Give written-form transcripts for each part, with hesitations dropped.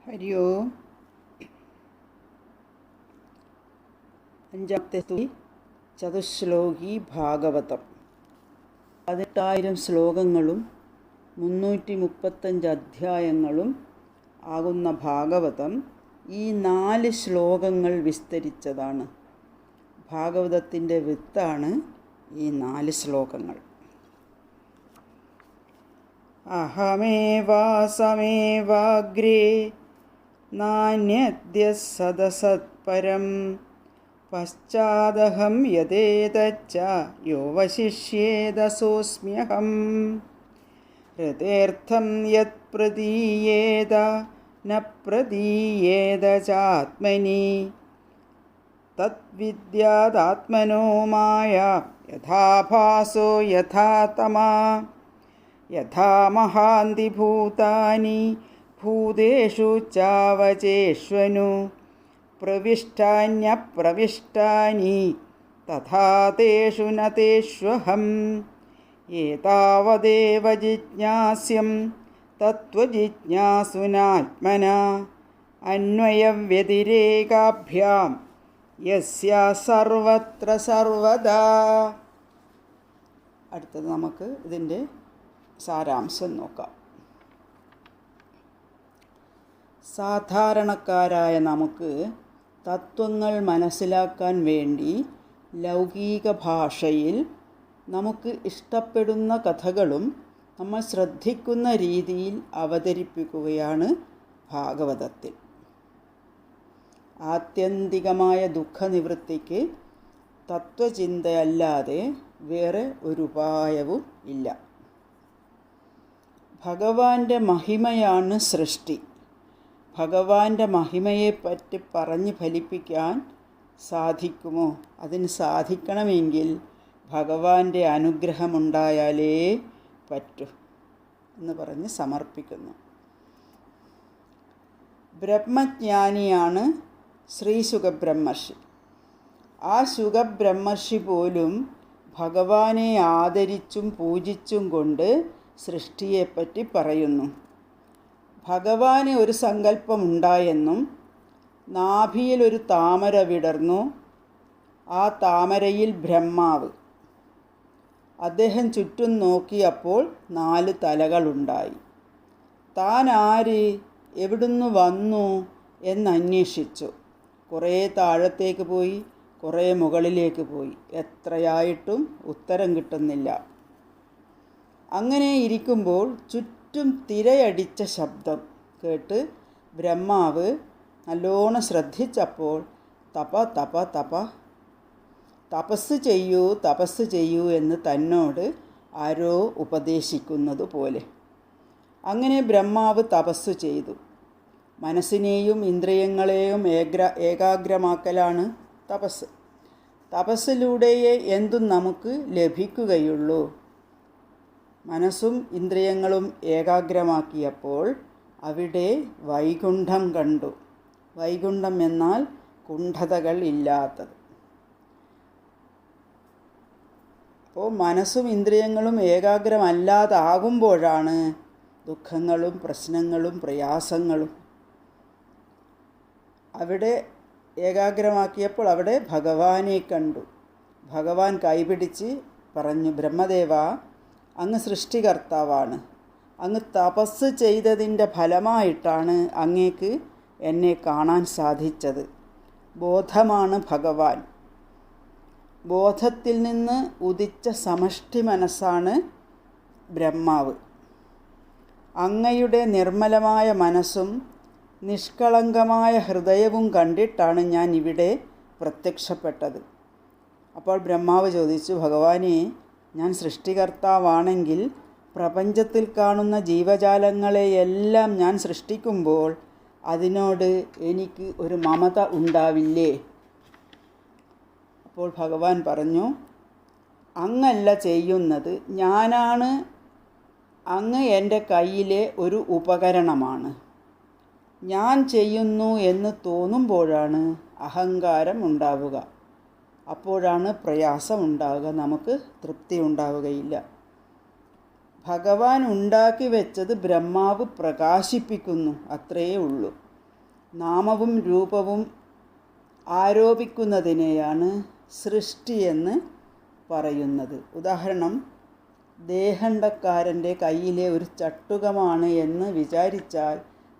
ഹരി ഓം. അഞ്ചാമത്തെ സ്തുതി ചതുശ്ലോകി ഭാഗവതം. 18,000 ശ്ലോകങ്ങളും 335 അധ്യായങ്ങളും ആകുന്ന ഭാഗവതം ഈ 4 ശ്ലോകങ്ങൾ വിസ്തരിച്ചതാണ്. ഭാഗവതത്തിൻ്റെ വിത്താണ് ഈ 4 ശ്ലോകങ്ങൾ. അഹമേവാസമേവാഗ്രേ നാന്യദ്യ സദസത്പരം പശ്ചാദഹം യതേതച്ച യോവശിഷ്യേദസോസ്മ്യഹം ഹൃദേർത്ഥം യത് പ്രദീയേത ന പ്രദീയേത ചാത്മനി തദ്വിദ്യാദാത്മനോ മായ യഥാഭാസോ യഥാ തമാ യഥാ മഹാന്തി ഭൂതാനി ഭൂതേഷു ചാവചേഷ്വനു പ്രവിഷ്ടാന്യപ്രവിഷ്ടാനി തഥാ തേഷു ന തേഷ്വഹം ഏതാവദേവ ജിജ്ഞാസ്യം തത്വജിജ്ഞാസുനാത്മനാ അന്വയവ്യതിരേകാഭ്യാം യസ്യ സർവത്ര സർവദാ. അടുത്തത് നമുക്ക് ഇതിൻ്റെ സാരാംശം നോക്കാം. സാധാരണക്കാരായ നമുക്ക് തത്വങ്ങൾ മനസ്സിലാക്കാൻ വേണ്ടി ലൗകിക ഭാഷയിൽ നമുക്ക് ഇഷ്ടപ്പെടുന്ന കഥകളും നമ്മൾ ശ്രദ്ധിക്കുന്ന രീതിയിൽ അവതരിപ്പിക്കുകയാണ് ഭാഗവതത്തിൽ. ആത്യന്തികമായ ദുഃഖനിവൃത്തിക്ക് തത്വചിന്തയല്ലാതെ വേറെ ഒരു ഉപായവും ഇല്ല. ഭഗവാന്റെ മഹിമയാണ് സൃഷ്ടി. ഭഗവാന്റെ മഹിമയെപ്പറ്റി പറഞ്ഞ് ഫലിപ്പിക്കാൻ സാധിക്കുമോ? അതിന് സാധിക്കണമെങ്കിൽ ഭഗവാന്റെ അനുഗ്രഹമുണ്ടായാലേ പറ്റൂ എന്ന് പറഞ്ഞ് സമർപ്പിക്കുന്നു. ബ്രഹ്മജ്ഞാനിയാണ് ശ്രീ ശുകബ്രഹ്മർഷി. ആ ശുകബ്രഹ്മർഷി പോലും ഭഗവാനെ ആദരിച്ചും പൂജിച്ചും കൊണ്ട് സൃഷ്ടിയെപ്പറ്റി പറയുന്നു. ഭഗവാന് ഒരു സങ്കല്പമുണ്ടായെന്നും നാഭിയിൽ ഒരു താമര വിടർന്നു, ആ താമരയിൽ ബ്രഹ്മാവ്. അദ്ദേഹം ചുറ്റും നോക്കിയപ്പോൾ 4 തലകളുണ്ടായി. താൻ ആര്, എവിടുന്ന് വന്നു എന്നന്വേഷിച്ചു. കുറേ താഴത്തേക്ക് പോയി, കുറേ മുകളിലേക്ക് പോയി. എത്രയായിട്ടും ഉത്തരം കിട്ടുന്നില്ല. അങ്ങനെ ഇരിക്കുമ്പോൾ ചുറ്റും തിരയടിച്ച ശബ്ദം കേട്ട് ബ്രഹ്മാവ് നല്ലോണം ശ്രദ്ധിച്ചപ്പോൾ തപ തപ തപ തപസ് ചെയ്യൂ തപസ് ചെയ്യൂ എന്ന് തന്നോട് ആരോ ഉപദേശിക്കുന്നത് പോലെ. അങ്ങനെ ബ്രഹ്മാവ് തപസ് ചെയ്തു. മനസ്സിനെയും ഇന്ദ്രിയങ്ങളെയും ഏകാഗ്രമാക്കലാണ് തപസ്. തപസ്സിലൂടെയേ എന്തും നമുക്ക് ലഭിക്കുകയുള്ളൂ. മനസ്സും ഇന്ദ്രിയങ്ങളും ഏകാഗ്രമാക്കിയപ്പോൾ അവിടെ വൈകുണ്ഠം കണ്ടു. വൈകുണ്ഠം എന്നാൽ കുണ്ഠതകൾ ഇല്ലാത്തത്. അപ്പോൾ മനസ്സും ഇന്ദ്രിയങ്ങളും ഏകാഗ്രമല്ലാതാകുമ്പോഴാണ് ദുഃഖങ്ങളും പ്രശ്നങ്ങളും പ്രയാസങ്ങളും. അവിടെ ഏകാഗ്രമാക്കിയപ്പോൾ അവിടെ ഭഗവാനെ കണ്ടു. ഭഗവാൻ കൈപിടിച്ച് പറഞ്ഞു, ബ്രഹ്മദേവ, അങ്ങ് സൃഷ്ടികർത്താവാണ്. അങ്ങ് തപസ് ചെയ്തതിൻ്റെ ഫലമായിട്ടാണ് അങ്ങേക്ക് എന്നെ കാണാൻ സാധിച്ചത്. ബോധമാണ് ഭഗവാൻ. ബോധത്തിൽ നിന്ന് ഉദിച്ച സമഷ്ടി മനസ്സാണ് ബ്രഹ്മാവ്. അങ്ങയുടെ നിർമ്മലമായ മനസ്സും നിഷ്കളങ്കമായ ഹൃദയവും കണ്ടിട്ടാണ് ഞാൻ ഇവിടെ പ്രത്യക്ഷപ്പെട്ടത്. അപ്പോൾ ബ്രഹ്മാവ് ചോദിച്ചു, ഭഗവാനെ, ഞാൻ സൃഷ്ടികർത്താവാണെങ്കിൽ പ്രപഞ്ചത്തിൽ കാണുന്ന ജീവജാലങ്ങളെയെല്ലാം ഞാൻ സൃഷ്ടിക്കുമ്പോൾ അതിനോട് എനിക്ക് ഒരു മമത ഉണ്ടാവില്ലേ? അപ്പോൾ ഭഗവാൻ പറഞ്ഞു, അങ്ങല്ല ചെയ്യുന്നത്, ഞാനാണ്. അങ്ങ് എൻ്റെ കയ്യിലെ ഒരു ഉപകരണമാണ്. ഞാൻ ചെയ്യുന്നു എന്ന് തോന്നുമ്പോഴാണ് അഹങ്കാരം ഉണ്ടാവുക. അപ്പോഴാണ് പ്രയാസം ഉണ്ടാവുക, നമുക്ക് തൃപ്തി ഉണ്ടാവുകയില്ല. ഭഗവാൻ ഉണ്ടാക്കി വെച്ചത് ബ്രഹ്മാവ് പ്രകാശിപ്പിക്കുന്നു, അത്രയേ ഉള്ളൂ. നാമവും രൂപവും ആരോപിക്കുന്നതിനെയാണ് സൃഷ്ടിയെന്ന് പറയുന്നത്. ഉദാഹരണം, ദേഹണ്ടക്കാരൻ്റെ കയ്യിലെ ഒരു ചട്ടുകമാണ് എന്ന് വിചാരിച്ചാൽ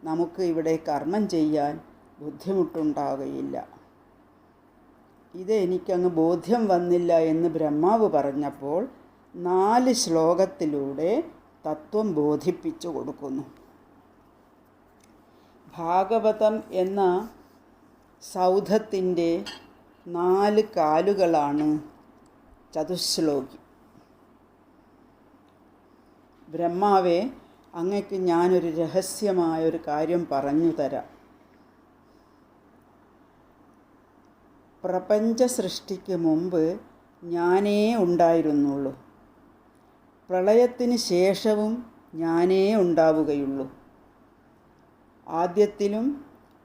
നമുക്ക് ഇവിടെ കർമ്മം ചെയ്യാൻ ബുദ്ധിമുട്ടുണ്ടാകുകയില്ല. ഇത് എനിക്കങ്ങ് ബോധ്യം വന്നില്ല എന്ന് ബ്രഹ്മാവ് പറഞ്ഞപ്പോൾ 4 ശ്ലോകത്തിലൂടെ തത്വം ബോധിപ്പിച്ചു കൊടുക്കുന്നു. ഭാഗവതം എന്ന സൗധത്തിൻ്റെ 4 കാലുകളാണ് ചതുശ്ലോകി. ബ്രഹ്മാവേ, അങ്ങക്ക് ഞാനൊരു രഹസ്യമായൊരു കാര്യം പറഞ്ഞു തരാം. പ്രപഞ്ച സൃഷ്ടിക്ക് മുമ്പ് ഞാനേ ഉണ്ടായിരുന്നുള്ളൂ. പ്രളയത്തിന് ശേഷവും ഞാനേ ഉണ്ടാവുകയുള്ളൂ. ആദ്യത്തിലും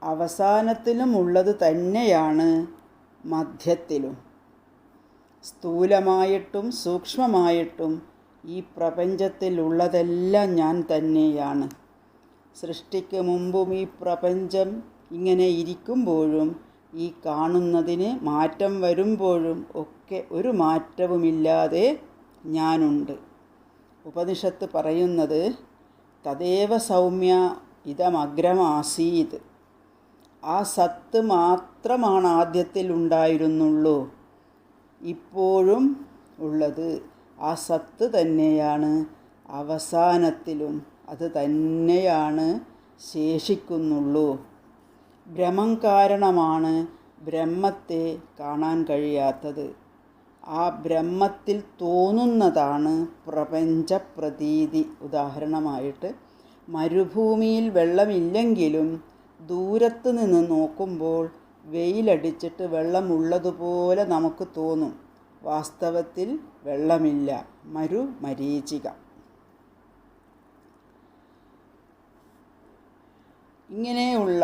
അവസാനത്തിലും ഉള്ളത് തന്നെയാണ് മധ്യത്തിലും. സ്ഥൂലമായിട്ടും സൂക്ഷ്മമായിട്ടും ഈ പ്രപഞ്ചത്തിലുള്ളതെല്ലാം ഞാൻ തന്നെയാണ്. സൃഷ്ടിക്ക് മുമ്പും ഈ പ്രപഞ്ചം ഇങ്ങനെ ഇരിക്കുമ്പോഴും ഈ കാണുന്നതിന് മാറ്റം വരുമ്പോഴും ഒക്കെ ഒരു മാറ്റവുമില്ലാതെ ഞാനുണ്ട്. ഉപനിഷത്ത് പറയുന്നത് തദേവ സൗമ്യ ഇതമഗ്രമാസീത്. ആ സത്ത് മാത്രമാണ് ആദ്യത്തിൽ ഉണ്ടായിരുന്നുള്ളൂ. ഇപ്പോഴും ഉള്ളത് ആ സത്ത് തന്നെയാണ് അവസാനത്തിലും അത് തന്നെയാണ് ശേഷിക്കുന്നുള്ളൂ. ഭ്രമം കാരണമാണ് ബ്രഹ്മത്തെ കാണാൻ കഴിയാത്തത്. ആ ബ്രഹ്മത്തിൽ തോന്നുന്നതാണ് പ്രപഞ്ചപ്രതീതി. ഉദാഹരണമായിട്ട്, മരുഭൂമിയിൽ വെള്ളമില്ലെങ്കിലും ദൂരത്ത് നിന്ന് നോക്കുമ്പോൾ വെയിലടിച്ചിട്ട് വെള്ളമുള്ളതുപോലെ നമുക്ക് തോന്നും. വാസ്തവത്തിൽ വെള്ളമില്ല, മരീചിക. ഇങ്ങനെയുള്ള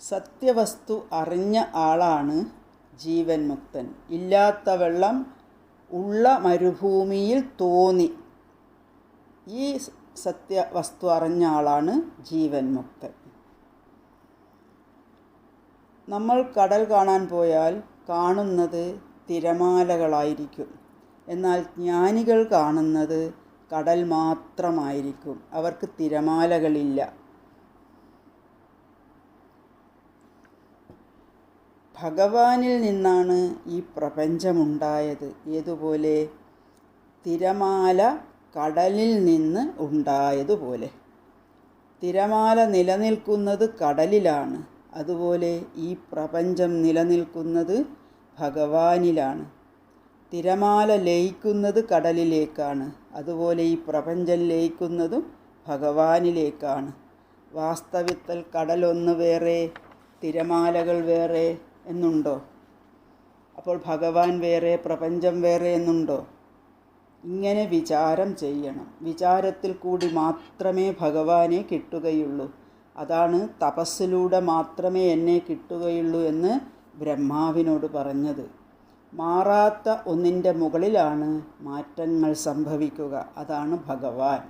സത്യവസ്തു അറിഞ്ഞ ആളാണ് ജീവൻ മുക്തൻ. ഇല്ലാത്ത വെള്ളം ഉള്ള മരുഭൂമിയിൽ തോന്നി. ഈ സത്യവസ്തു അറിഞ്ഞ ആളാണ് ജീവൻ മുക്തൻ. നമ്മൾ കടൽ കാണാൻ പോയാൽ കാണുന്നത് തിരമാലകളായിരിക്കും. എന്നാൽ ജ്ഞാനികൾ കാണുന്നത് കടൽ മാത്രമായിരിക്കും. അവർക്ക് തിരമാലകളില്ല. ഭഗവാനിൽ നിന്നാണ് ഈ പ്രപഞ്ചമുണ്ടായത്. ഏതുപോലെ? തിരമാല കടലിൽ നിന്ന് ഉണ്ടായതുപോലെ. തിരമാല നിലനിൽക്കുന്നത് കടലിലാണ്. അതുപോലെ ഈ പ്രപഞ്ചം നിലനിൽക്കുന്നത് ഭഗവാനിലാണ്. തിരമാല ലയിക്കുന്നത് കടലിലേക്കാണ്. അതുപോലെ ഈ പ്രപഞ്ചം ലയിക്കുന്നതും ഭഗവാനിലേക്കാണ്. വാസ്തവത്തിൽ കടലൊന്ന് വേറെ, തിരമാലകൾ വേറെ എന്നുണ്ടോ? അപ്പോൾ ഭഗവാൻ വേറെ, പ്രപഞ്ചം വേറെ എന്നുണ്ടോ? ഇങ്ങനെ വിചാരം ചെയ്യണം. വിചാരത്തിൽ കൂടി മാത്രമേ ഭഗവാനെ കിട്ടുകയുള്ളൂ. അതാണ് തപസ്സിലൂടെ മാത്രമേ എന്നെ കിട്ടുകയുള്ളൂ എന്ന് ബ്രഹ്മാവിനോട് പറഞ്ഞത്. മാറാത്ത ഒന്നിൻ്റെ മുകളിലാണ് മാറ്റങ്ങൾ സംഭവിക്കുക. അതാണ് ഭഗവാൻ.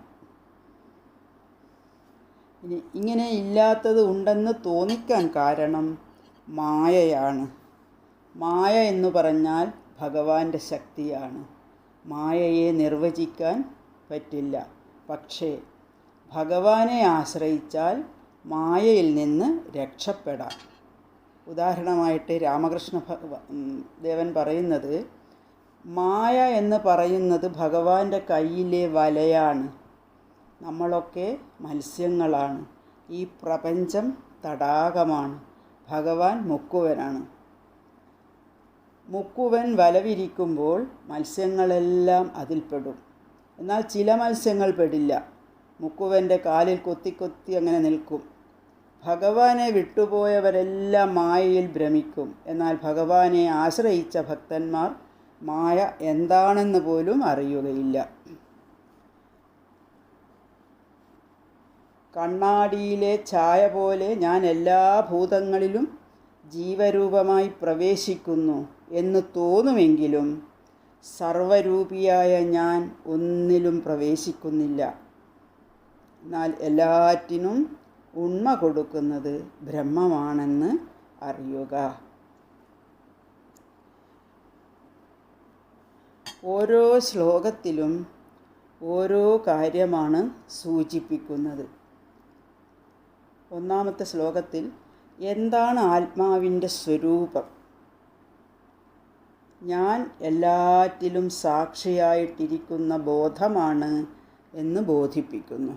ഇങ്ങനെ ഇല്ലാത്തത് ഉണ്ടെന്ന് തോന്നിക്കാൻ കാരണം മായയാണ്. മായ എന്ന് പറഞ്ഞാൽ ഭഗവാന്റെ ശക്തിയാണ്. മായയെ നിർവചിക്കാൻ പറ്റില്ല. പക്ഷേ ഭഗവാനെ ആശ്രയിച്ചാൽ മായയിൽ നിന്ന് രക്ഷപ്പെടാം. ഉദാഹരണമായിട്ട് രാമകൃഷ്ണ ദേവൻ പറയുന്നത്, മായ എന്ന് പറയുന്നത് ഭഗവാന്റെ കയ്യിലെ വലയാണ്. നമ്മളൊക്കെ മത്സ്യങ്ങളാണ്. ഈ പ്രപഞ്ചം തടാകമാണ്. ഭഗവാൻ മുക്കുവനാണ്. മുക്കുവൻ വലവിരിക്കുമ്പോൾ മത്സ്യങ്ങളെല്ലാം അതിൽപ്പെടും. എന്നാൽ ചില മത്സ്യങ്ങൾ പെടില്ല. മുക്കുവൻ്റെ കാലിൽ കൊത്തി അങ്ങനെ നിൽക്കും. ഭഗവാനെ വിട്ടുപോയവരെല്ലാം മായയിൽ ഭ്രമിക്കും. എന്നാൽ ഭഗവാനെ ആശ്രയിച്ച ഭക്തന്മാർ മായ എന്താണെന്ന് പോലും അറിയുകയില്ല. കണ്ണാടിയിലെ ഛായ പോലെ ഞാൻ എല്ലാ ഭൂതങ്ങളിലും ജീവരൂപമായി പ്രവേശിക്കുന്നു എന്ന് തോന്നുമെങ്കിലും സർവരൂപിയായ ഞാൻ ഒന്നിലും പ്രവേശിക്കുന്നില്ല. എന്നാൽ എല്ലാറ്റിനും ഉണ്മ കൊടുക്കുന്നത് ബ്രഹ്മമാണെന്ന് അറിയുക. ഓരോ ശ്ലോകത്തിലും ഓരോ കാര്യമാണ് സൂചിപ്പിക്കുന്നത്. ഒന്നാമത്തെ ശ്ലോകത്തിൽ എന്താണ് ആത്മാവിൻ്റെ സ്വരൂപം? ഞാൻ എല്ലാറ്റിലും സാക്ഷിയായിട്ടിരിക്കുന്ന ബോധമാണ് എന്ന് ബോധിപ്പിക്കുന്നു.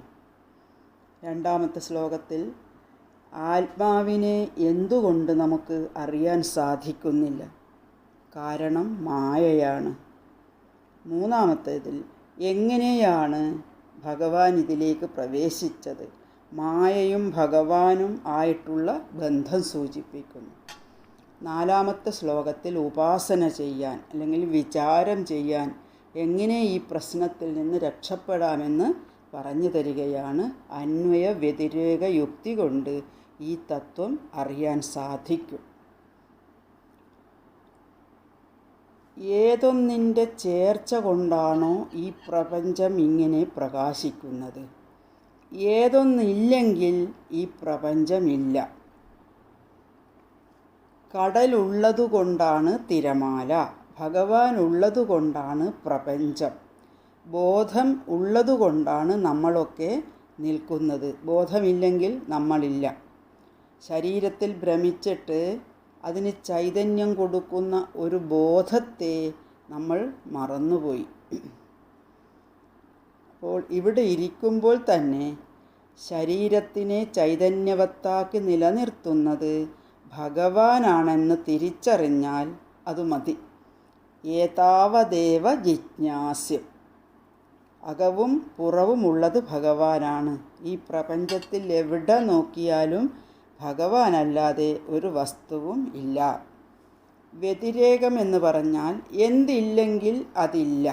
രണ്ടാമത്തെ ശ്ലോകത്തിൽ ആത്മാവിനെ എന്തുകൊണ്ട് നമുക്ക് അറിയാൻ സാധിക്കുന്നില്ല? കാരണം മായയാണ്. മൂന്നാമത്തേതിൽ എങ്ങനെയാണ് ഭഗവാൻ ഇതിലേക്ക് പ്രവേശിച്ചത്? മായയും ഭഗവാനും ആയിട്ടുള്ള ബന്ധം സൂചിപ്പിക്കുന്നു. നാലാമത്തെ ശ്ലോകത്തിൽ ഉപാസന ചെയ്യാൻ അല്ലെങ്കിൽ വിചാരം ചെയ്യാൻ എങ്ങനെ ഈ പ്രശ്നത്തിൽ നിന്ന് രക്ഷപ്പെടാമെന്ന് പറഞ്ഞു തരികയാണ്. അന്വയ വ്യതിരേക യുക്തി കൊണ്ട് ഈ തത്വം അറിയാൻ സാധിക്കും. ഏതൊന്നിൻ്റെ ചേർച്ച കൊണ്ടാണോ ഈ പ്രപഞ്ചം ഇങ്ങനെ പ്രകാശിക്കുന്നത്? ഏതൊന്നില്ലെങ്കിൽ ഈ പ്രപഞ്ചമില്ല. കടലുള്ളതുകൊണ്ടാണ് തിരമാല, ഭഗവാൻ ഉള്ളതുകൊണ്ടാണ് പ്രപഞ്ചം, ബോധം ഉള്ളതുകൊണ്ടാണ് നമ്മളൊക്കെ നിൽക്കുന്നത്. ബോധമില്ലെങ്കിൽ നമ്മളില്ല. ശരീരത്തിൽ ഭ്രമിച്ചിട്ട് അതിന് ചൈതന്യം കൊടുക്കുന്ന ഒരു ബോധത്തെ നമ്മൾ മറന്നുപോയി. അപ്പോൾ ഇവിടെ ഇരിക്കുമ്പോൾ തന്നെ ശരീരത്തിനെ ചൈതന്യവത്താക്കി നിലനിർത്തുന്നത് ഭഗവാനാണെന്ന് തിരിച്ചറിഞ്ഞാൽ അത് മതി. ഏതാവദേവ ജിജ്ഞാസ്യം. അകവും പുറവുമുള്ളത് ഭഗവാനാണ്. ഈ പ്രപഞ്ചത്തിൽ എവിടെ നോക്കിയാലും ഭഗവാനല്ലാതെ ഒരു വസ്തുവും ഇല്ല. വ്യതിരേകം എന്ന് പറഞ്ഞാൽ എന്തില്ലെങ്കിൽ അതില്ല.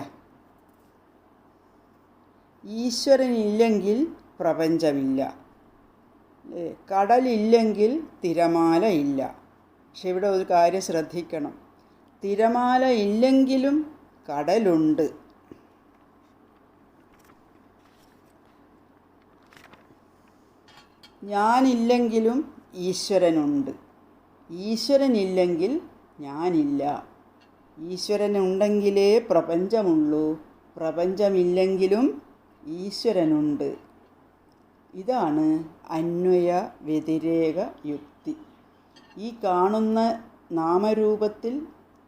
ഈശ്വരനില്ലെങ്കിൽ പ്രപഞ്ചമില്ല. കടലില്ലെങ്കിൽ തിരമാല ഇല്ല. പക്ഷെ ഇവിടെ ഒരു കാര്യം ശ്രദ്ധിക്കണം. തിരമാല ഇല്ലെങ്കിലും കടലുണ്ട്. ഞാനില്ലെങ്കിലും ഈശ്വരനുണ്ട്. ഈശ്വരനില്ലെങ്കിൽ ഞാനില്ല. ഈശ്വരനുണ്ടെങ്കിലേ പ്രപഞ്ചമുള്ളൂ. പ്രപഞ്ചമില്ലെങ്കിലും ഈശ്വരനുണ്ട്. ഇതാണ് അന്വയ വ്യതിരേക യുക്തി. ഈ കാണുന്ന നാമരൂപത്തിൽ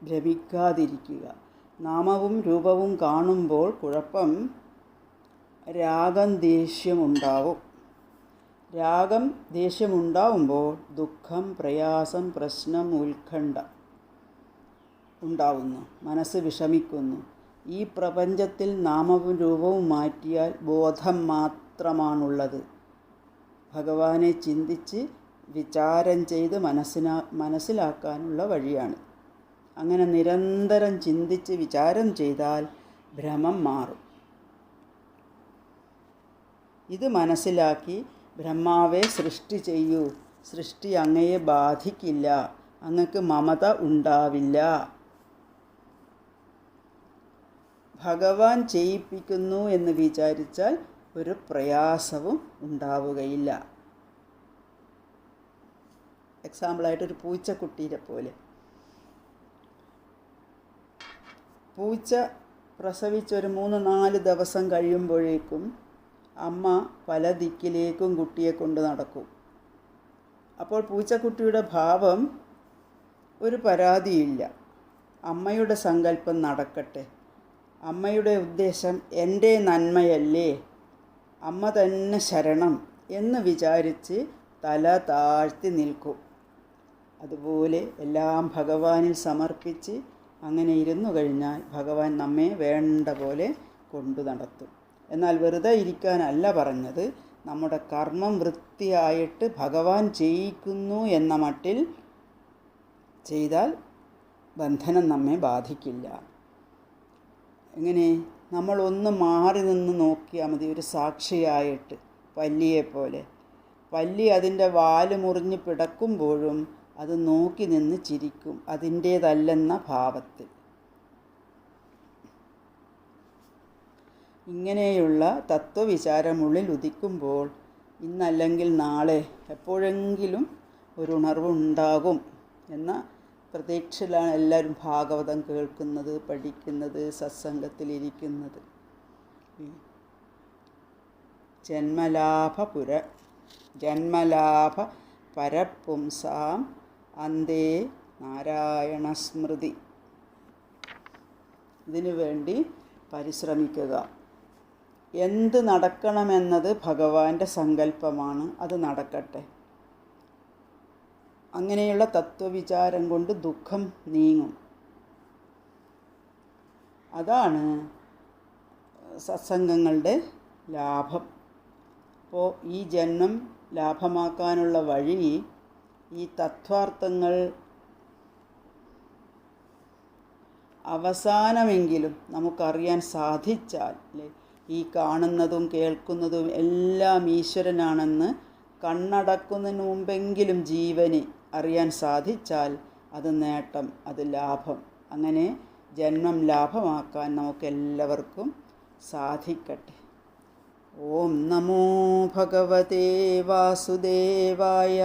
ഭ്രമിക്കാതിരിക്കുക. നാമവും രൂപവും കാണുമ്പോൾ കുഴപ്പം രാഗം ദേഷ്യമുണ്ടാവും. രാഗം ദേഷ്യമുണ്ടാവുമ്പോൾ ദുഃഖം, പ്രയാസം, പ്രശ്നം, ഉത്കണ്ഠ ഉണ്ടാവുന്നു. മനസ്സ് വിഷമിക്കുന്നു. ഈ പ്രപഞ്ചത്തിൽ നാമവും രൂപവും മാറ്റിയാൽ ബോധം മാത്രമാണുള്ളത്. ഭഗവാനെ ചിന്തിച്ച് വിചാരം ചെയ്ത് മനസ്സിലാക്കാനുള്ള വഴിയാണ്. അങ്ങനെ നിരന്തരം ചിന്തിച്ച് വിചാരം ചെയ്താൽ ഭ്രമം മാറും. ഇത് മനസ്സിലാക്കി ബ്രഹ്മാവെ സൃഷ്ടി ചെയ്യൂ, സൃഷ്ടി അങ്ങയെ ബാധിക്കില്ല, അങ്ങക്ക് മമത ഉണ്ടാവില്ല, ഭഗവാൻ ചെയ്യിപ്പിക്കുന്നു എന്ന് വിചാരിച്ചാൽ ഒരു പ്രയാസവും ഉണ്ടാവുകയില്ല. എക്സാമ്പിളായിട്ടൊരു പൂച്ചക്കുട്ടീനെ പോലെ. പൂച്ച പ്രസവിച്ചൊരു 3-4 ദിവസം കഴിയുമ്പോഴേക്കും അമ്മ പല ദിക്കിലേക്കും കുട്ടിയെ കൊണ്ട് നടക്കും. അപ്പോൾ പൂച്ചക്കുട്ടിയുടെ ഭാവം ഒരു പരാതിയില്ല. അമ്മയുടെ സങ്കല്പം നടക്കട്ടെ, അമ്മയുടെ ഉദ്ദേശം എൻ്റെ നന്മയല്ലേ, അമ്മ തന്നെ ശരണം എന്ന് വിചാരിച്ച് തല താഴ്ത്തി നിൽക്കും. അതുപോലെ എല്ലാം ഭഗവാനിൽ സമർപ്പിച്ച് അങ്ങനെ ഇരുന്നു കഴിഞ്ഞാൽ ഭഗവാൻ നമ്മെ വേണ്ട പോലെ കൊണ്ടു നടത്തും. എന്നാൽ വെറുതെ ഇരിക്കാനല്ല പറഞ്ഞത്. നമ്മുടെ കർമ്മം വൃത്തിയായിട്ട് ഭഗവാൻ ചെയ്യിക്കുന്നു എന്ന മട്ടിൽ ചെയ്താൽ ബന്ധനം നമ്മെ ബാധിക്കില്ല. എങ്ങനെ? നമ്മളൊന്ന് മാറി നിന്ന് നോക്കിയാൽ മതി. ഒരു സാക്ഷിയായിട്ട് പല്ലിയെപ്പോലെ. പല്ലി അതിൻ്റെ വാല് മുറിഞ്ഞ് പിടക്കുമ്പോഴും അത് നോക്കി നിന്ന് ചിരിക്കും, അതിൻ്റേതല്ലെന്ന ഭാവത്തിൽ. ഇങ്ങനെയുള്ള തത്വവിചാരമുള്ളിൽ ഉദിക്കുമ്പോൾ ഇന്നല്ലെങ്കിൽ നാളെ എപ്പോഴെങ്കിലും ഒരു ഉണർവുണ്ടാകും എന്ന പ്രതീക്ഷയിലാണ് എല്ലാവരും ഭാഗവതം കേൾക്കുന്നത്, പഠിക്കുന്നത്, സത്സംഗത്തിലിരിക്കുന്നത്. ജന്മലാഭ പരപുംസാം അന്തേ നാരായണസ്മൃതി. ഇതിനു വേണ്ടി പരിശ്രമിക്കുക. എന്ത് നടക്കണമെന്നത് ഭഗവാന്റെ സങ്കല്പമാണ്, അത് നടക്കട്ടെ. അങ്ങനെയുള്ള തത്വവിചാരം കൊണ്ട് ദുഃഖം നീങ്ങും. അതാണ് സത്സംഗങ്ങളുടെ ലാഭം. അപ്പോൾ ഈ ജന്മം ലാഭമാക്കാനുള്ള വഴി ഈ തത്വാർത്ഥങ്ങൾ അവസാനമെങ്കിലും നമുക്കറിയാൻ സാധിച്ചാൽ, ഈ കാണുന്നതും കേൾക്കുന്നതും എല്ലാം ഈശ്വരനാണെന്ന് കണ്ണടക്കുന്നതിന് മുമ്പെങ്കിലും ജീവന് അറിയാൻ സാധിച്ചാൽ അത് നേട്ടം, അത് ലാഭം. അങ്ങനെ ജന്മം ലാഭമാക്കാൻ നമുക്കെല്ലാവർക്കും സാധിക്കട്ടെ. ഓം നമോ ഭഗവതേ വാസുദേവായ.